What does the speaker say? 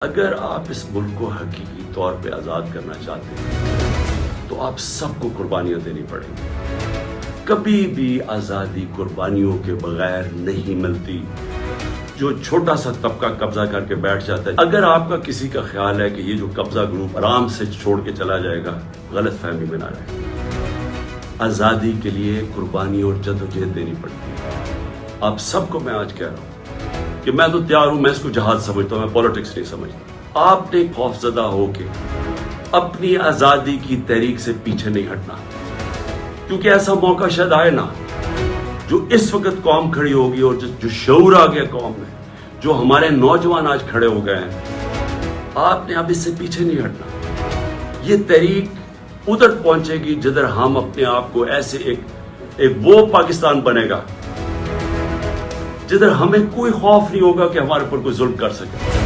اگر آپ اس ملک کو حقیقی طور پہ آزاد کرنا چاہتے ہیں تو آپ سب کو قربانیاں دینی پڑیں گی۔ کبھی بھی آزادی قربانیوں کے بغیر نہیں ملتی۔ جو چھوٹا سا طبقہ قبضہ کر کے بیٹھ جاتا ہے، اگر آپ کا کسی کا خیال ہے کہ یہ جو قبضہ گروپ آرام سے چھوڑ کے چلا جائے گا، غلط فہمی میں نہ رہے۔ آزادی کے لیے قربانی اور جدوجہد دینی پڑتی ہے۔ آپ سب کو میں آج کہہ رہا ہوں کہ میں تو تیار ہوں، میں اس کو جہاد سمجھتا ہوں، میں پولیٹکس نہیں سمجھتا۔ آپ نے خوفزدہ ہو کے اپنی آزادی کی تحریک سے پیچھے نہیں ہٹنا، کیونکہ ایسا موقع شاید آئے نا جو اس وقت قوم کھڑی ہوگی اور جو شعور آ گیا قوم میں، جو ہمارے نوجوان آج کھڑے ہو گئے ہیں، آپ نے اب اس سے پیچھے نہیں ہٹنا۔ یہ تحریک ادھر پہنچے گی جدھر ہم اپنے آپ کو ایسے ایک وہ پاکستان بنے گا جدھر ہمیں کوئی خوف نہیں ہوگا کہ ہمارے اوپر کوئی ظلم کر سکے۔